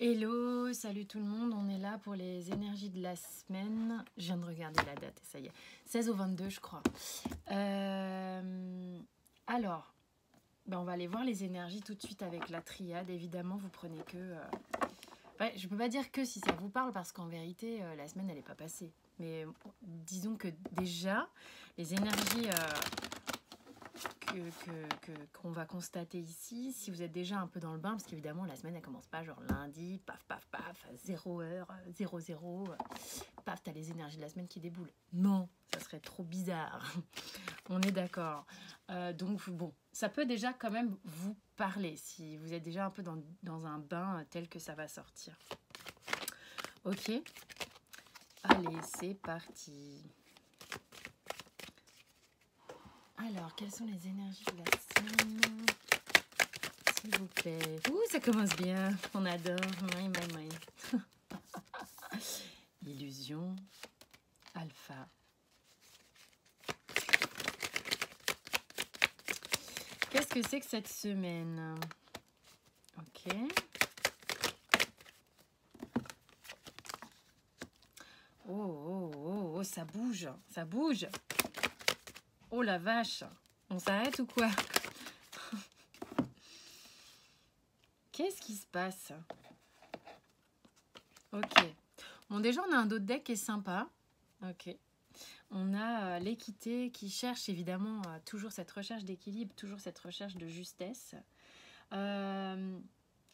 Hello, salut tout le monde, on est là pour les énergies de la semaine. Je viens de regarder la date, ça y est, 16 au 22 je crois. Alors, on va aller voir les énergies tout de suite avec la triade. Évidemment, vous prenez que... je peux pas dire que si ça vous parle parce qu'en vérité, la semaine elle n'est pas passée. Mais disons que déjà, les énergies... qu'on va constater ici, si vous êtes déjà un peu dans le bain, parce qu'évidemment la semaine elle commence pas genre lundi, paf paf paf, 0h, 00, paf, t'as les énergies de la semaine qui déboulent. Non, ça serait trop bizarre. On est d'accord. Donc bon, ça peut déjà quand même vous parler, si vous êtes déjà un peu dans un bain tel que ça va sortir. Ok, allez, c'est parti. Alors, quelles sont les énergies de la semaine, s'il vous plaît? Ouh, ça commence bien. On adore. Illusion. Alpha. Qu'est-ce que c'est que cette semaine? Ok. Oh, ça bouge. Ça bouge. Oh la vache. On s'arrête ou quoi? Qu'est-ce qui se passe? Ok. Bon, déjà, on a un autre deck qui est sympa. Ok. On a l'équité qui cherche évidemment toujours cette recherche d'équilibre, toujours cette recherche de justesse.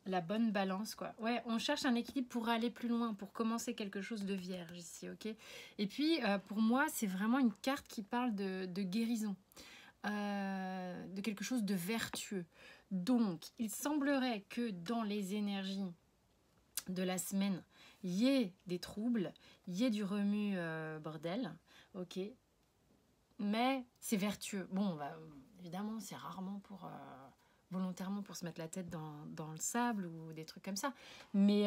La bonne balance, quoi. Ouais, on cherche un équilibre pour aller plus loin, pour commencer quelque chose de vierge ici, ok? Et puis, pour moi, c'est vraiment une carte qui parle de guérison. De quelque chose de vertueux. Donc, il semblerait que dans les énergies de la semaine, il y ait des troubles, il y ait du remue bordel, ok, mais c'est vertueux. Bon, évidemment, c'est rarement pour volontairement pour se mettre la tête dans le sable ou des trucs comme ça, mais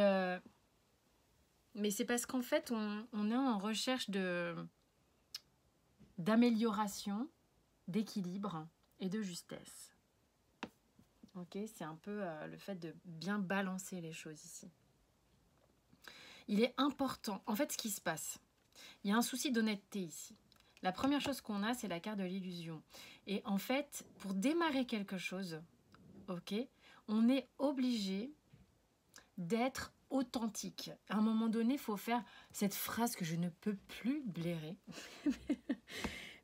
c'est parce qu'en fait, on est en recherche d'amélioration, d'équilibre et de justesse. Ok, c'est un peu le fait de bien balancer les choses ici. Il est important, en fait, ce qui se passe, il y a un souci d'honnêteté ici. La première chose qu'on a, c'est la carte de l'illusion. Et en fait, pour démarrer quelque chose, ok, on est obligé d'être authentique. À un moment donné, il faut faire cette phrase que je ne peux plus blairer.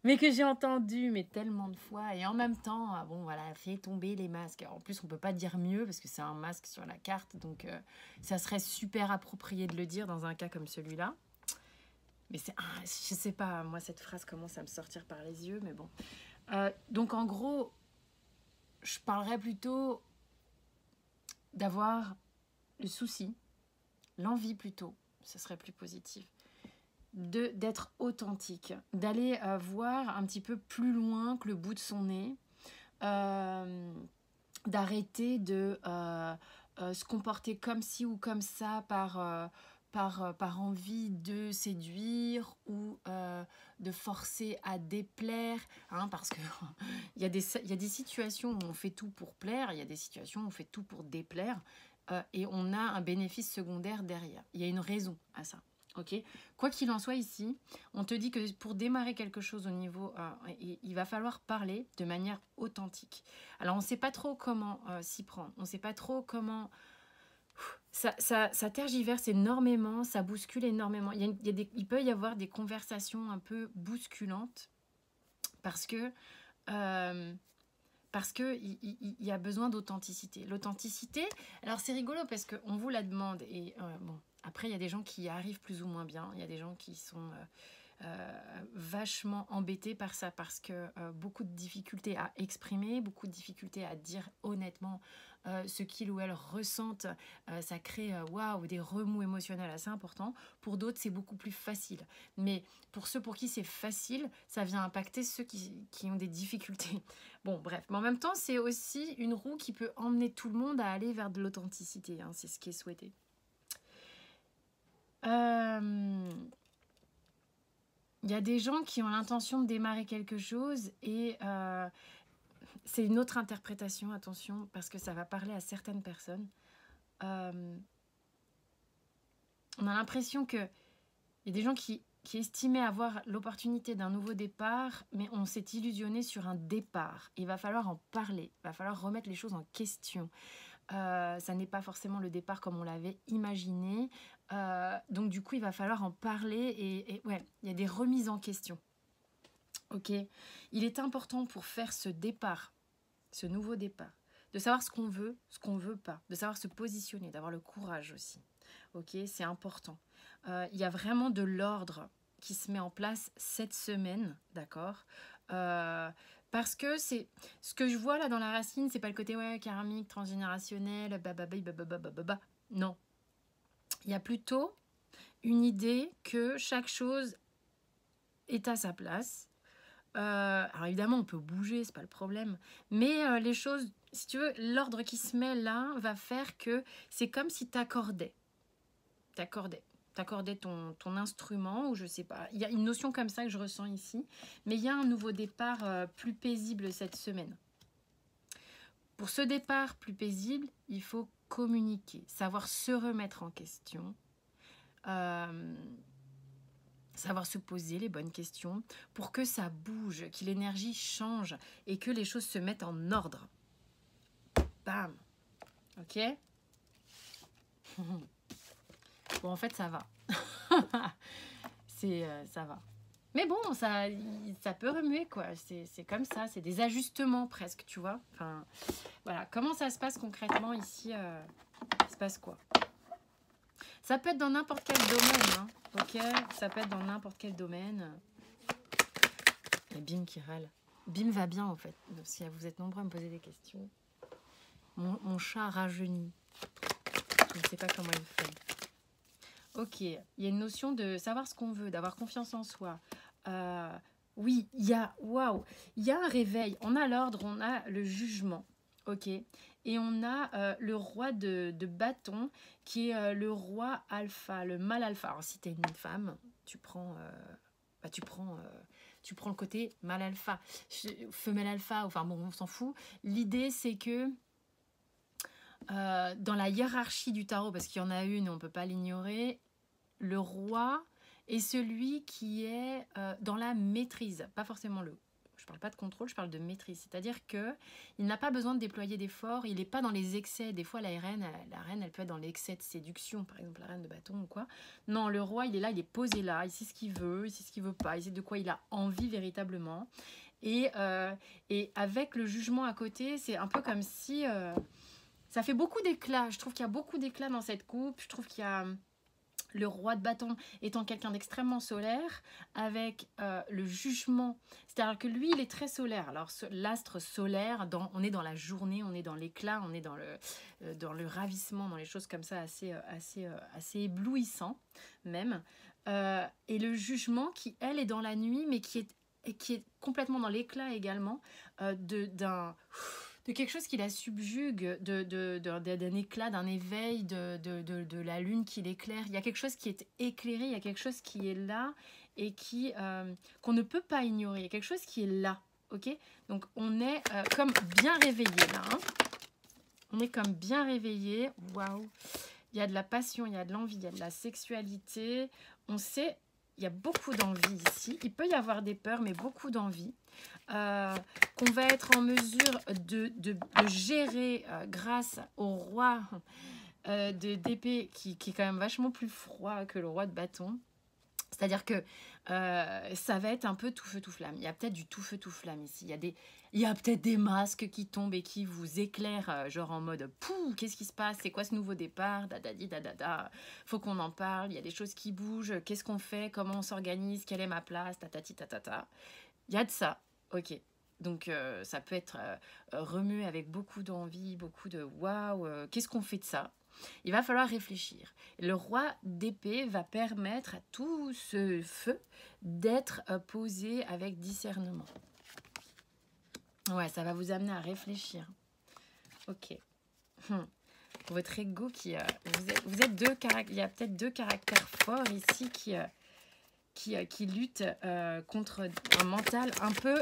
Mais que j'ai entendu mais tellement de fois, et en même temps, bon voilà, fait tomber les masques. En plus, on peut pas dire mieux parce que c'est un masque sur la carte, donc ça serait super approprié de le dire dans un cas comme celui-là. Mais c'est, je sais pas, moi cette phrase commence à me sortir par les yeux, mais bon. Donc en gros, je parlerais plutôt d'avoir le souci, l'envie plutôt, ce serait plus positif, d'être authentique, d'aller voir un petit peu plus loin que le bout de son nez, d'arrêter de se comporter comme ci ou comme ça par envie de séduire ou de forcer à déplaire, hein, parce que il y a des situations où on fait tout pour plaire, il y a des situations où on fait tout pour déplaire, et on a un bénéfice secondaire derrière. Il y a une raison à ça. Okay. Quoi qu'il en soit ici, on te dit que pour démarrer quelque chose au niveau, il va falloir parler de manière authentique. Alors on ne sait pas trop comment s'y prendre, on ne sait pas trop comment... Ça tergiverse énormément, ça bouscule énormément. Il peut y avoir des conversations un peu bousculantes parce que il y a besoin d'authenticité. L'authenticité, alors c'est rigolo parce qu'on vous la demande et bon, après il y a des gens qui y arrivent plus ou moins bien, il y a des gens qui sont vachement embêtés par ça parce que beaucoup de difficultés à exprimer, beaucoup de difficultés à dire honnêtement ce qu'ils ou elles ressentent, ça crée waouh, des remous émotionnels assez importants. Pour d'autres, c'est beaucoup plus facile. Mais pour ceux pour qui c'est facile, ça vient impacter ceux qui ont des difficultés. Bon, bref. Mais en même temps, c'est aussi une roue qui peut emmener tout le monde à aller vers de l'authenticité. Hein, c'est ce qui est souhaité. Il y a des gens qui ont l'intention de démarrer quelque chose et c'est une autre interprétation, attention, parce que ça va parler à certaines personnes. a l'impression que il y a des gens qui estimaient avoir l'opportunité d'un nouveau départ, mais on s'est illusionné sur un départ. Il va falloir en parler, il va falloir remettre les choses en question. Ça n'est pas forcément le départ comme on l'avait imaginé. Donc du coup, il va falloir en parler et ouais, il y a des remises en question. Ok, il est important pour faire ce départ, ce nouveau départ, de savoir ce qu'on veut pas, de savoir se positionner, d'avoir le courage aussi. Ok, c'est important. Il y a vraiment de l'ordre qui se met en place cette semaine, d'accord, parce que c'est ce que je vois là dans la racine, c'est pas le côté ouais karmique, transgénérationnel, bababa. Non, il y a plutôt une idée que chaque chose est à sa place. Alors évidemment, on peut bouger, c'est pas le problème, mais les choses, si tu veux, l'ordre qui se met là va faire que c'est comme si t'accordais ton instrument, ou je sais pas. Il y a une notion comme ça que je ressens ici, mais il y a un nouveau départ plus paisible cette semaine. Pour ce départ plus paisible, il faut communiquer, savoir se remettre en question, savoir se poser les bonnes questions pour que ça bouge, que l'énergie change et que les choses se mettent en ordre. Bam. Ok. Bon, en fait, ça va. Ça va. Mais bon, ça peut remuer, quoi. C'est comme ça, c'est des ajustements presque, tu vois. Enfin, voilà. Comment ça se passe concrètement ici il se passe quoi? Ça peut être dans n'importe quel domaine, hein, ok? Ça peut être dans n'importe quel domaine. Il y a Bim qui râle. Bim va bien, en fait. Si vous êtes nombreux à me poser des questions. Mon chat rajeunit. Je ne sais pas comment il fait. Ok, il y a une notion de savoir ce qu'on veut, d'avoir confiance en soi. Oui, il y a un réveil. On a l'ordre, on a le jugement. Ok, et on a le roi de bâton qui est le roi alpha, le mâle alpha. Alors si tu es une femme, tu prends le côté mâle alpha, femelle alpha, enfin bon, on s'en fout. L'idée c'est que dans la hiérarchie du tarot, parce qu'il y en a une, on ne peut pas l'ignorer, le roi est celui qui est dans la maîtrise, pas forcément je parle pas de contrôle, je parle de maîtrise, c'est-à-dire que il n'a pas besoin de déployer d'efforts, il n'est pas dans les excès. Des fois la reine elle peut être dans l'excès de séduction, par exemple la reine de bâton ou quoi. Non, le roi il est là, il est posé là, il sait ce qu'il veut, il sait ce qu'il veut pas, il sait de quoi il a envie véritablement. Et avec le jugement à côté, c'est un peu comme si ça fait beaucoup d'éclat. Je trouve qu'il y a beaucoup d'éclat dans cette coupe. Je trouve qu'il y a le roi de bâton étant quelqu'un d'extrêmement solaire, avec le jugement. C'est-à-dire que lui, il est très solaire. Alors, l'astre solaire, on est dans la journée, on est dans l'éclat, on est dans le ravissement, dans les choses comme ça, assez éblouissant même. Et le jugement qui, elle, est dans la nuit, mais qui est complètement dans l'éclat également, de quelque chose qui la subjugue, d'un éclat, d'un éveil, de la lune qui l'éclaire. Il y a quelque chose qui est éclairé, il y a quelque chose qui est là et qu'on ne peut pas ignorer. Il y a quelque chose qui est là, ok? Donc on est comme bien réveillé là. Hein, on est comme bien réveillé. Waouh! Il y a de la passion, il y a de l'envie, il y a de la sexualité. On sait, il y a beaucoup d'envie ici. Il peut y avoir des peurs, mais beaucoup d'envie. Qu'on va être en mesure de gérer grâce au roi d'épée qui est quand même vachement plus froid que le roi de bâton. C'est-à-dire que ça va être un peu tout feu tout flamme. Il y a peut-être du tout feu tout flamme ici. Il y a peut-être des masques qui tombent et qui vous éclairent, genre en mode « Pouh, qu'est-ce qui se passe? C'est quoi ce nouveau départ? Dadadi, dadada. Faut qu'on en parle. Il y a des choses qui bougent. Qu'est-ce qu'on fait? Comment on s'organise? Quelle est ma place? Tatati, tatata. » Il y a de ça. Ok. Donc, ça peut être remué avec beaucoup d'envie, beaucoup de « Waouh, qu'est-ce qu'on fait de ça ?» Il va falloir réfléchir. Le roi d'épée va permettre à tout ce feu d'être posé avec discernement. Ouais, ça va vous amener à réfléchir. Ok. Votre ego qui... vous êtes deux caractères... Il y a peut-être deux caractères forts ici qui qui lutte contre un mental un peu,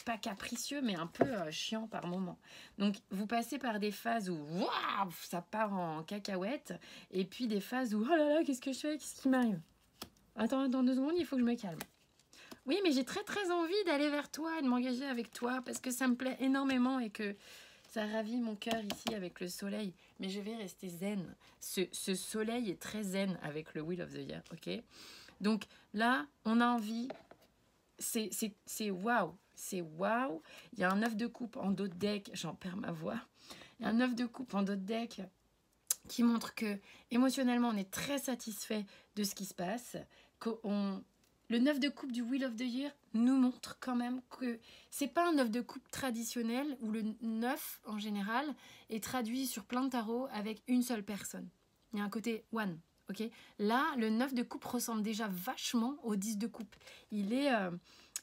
pas capricieux, mais un peu chiant par moment. Donc, vous passez par des phases où waouh, ça part en cacahuète, et puis des phases où oh là là, qu'est-ce que je fais? Qu'est-ce qui m'arrive? Attends, dans 2 secondes, il faut que je me calme. Oui, mais j'ai très très envie d'aller vers toi et de m'engager avec toi parce que ça me plaît énormément et que ça ravit mon cœur ici avec le soleil. Mais je vais rester zen. Ce soleil est très zen avec le Wheel of the Year, ok? Donc là, on a envie, c'est waouh, c'est waouh. Il y a un 9 de coupe en dos de deck, j'en perds ma voix. Il y a un 9 de coupe en dos de deck qui montre que émotionnellement, on est très satisfait de ce qui se passe. Le 9 de coupe du Wheel of the Year nous montre quand même que c'est pas un 9 de coupe traditionnel où le 9 en général est traduit sur plein de tarots avec une seule personne. Il y a un côté one. Okay. Là, le 9 de coupe ressemble déjà vachement au 10 de coupe. Et puis,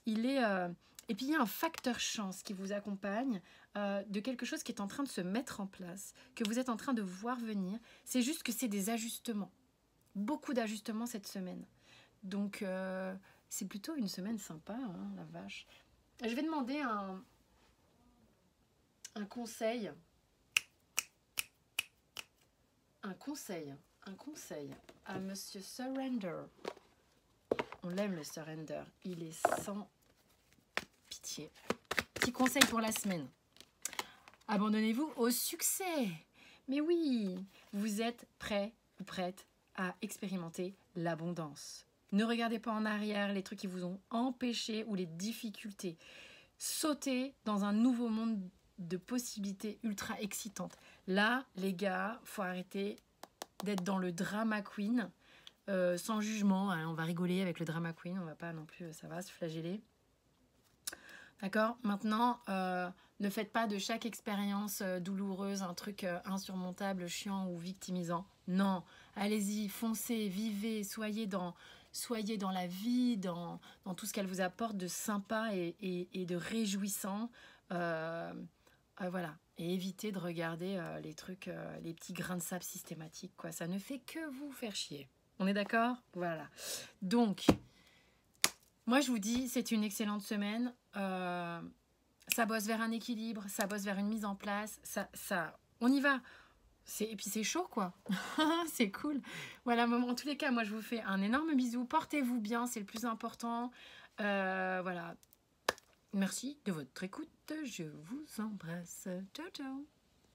il y a un facteur chance qui vous accompagne de quelque chose qui est en train de se mettre en place, que vous êtes en train de voir venir. C'est juste que c'est des ajustements. Beaucoup d'ajustements cette semaine. Donc, c'est plutôt une semaine sympa, hein, la vache. Je vais demander un conseil. Un conseil à Monsieur Surrender. On l'aime le Surrender. Il est sans pitié. Petit conseil pour la semaine. Abandonnez-vous au succès. Mais oui, vous êtes prêt ou prête à expérimenter l'abondance. Ne regardez pas en arrière les trucs qui vous ont empêché ou les difficultés. Sautez dans un nouveau monde de possibilités ultra excitantes. Là, les gars, faut arrêter d'être dans le drama queen, sans jugement. Hein, on va rigoler avec le drama queen, on va pas non plus, ça va, se flageller. D'accord? Maintenant, ne faites pas de chaque expérience douloureuse un truc insurmontable, chiant ou victimisant. Non, allez-y, foncez, vivez, soyez dans la vie, dans tout ce qu'elle vous apporte de sympa et de réjouissant. Voilà. Et évitez de regarder les trucs, les petits grains de sable systématiques, quoi. Ça ne fait que vous faire chier. On est d'accord? Voilà. Donc, moi, je vous dis, c'est une excellente semaine. Ça bosse vers un équilibre, ça bosse vers une mise en place. On y va. Et puis, c'est chaud, quoi. C'est cool. Voilà, en tous les cas, moi, je vous fais un énorme bisou. Portez-vous bien, c'est le plus important. Voilà. Merci de votre écoute. Je vous embrasse. Ciao, ciao.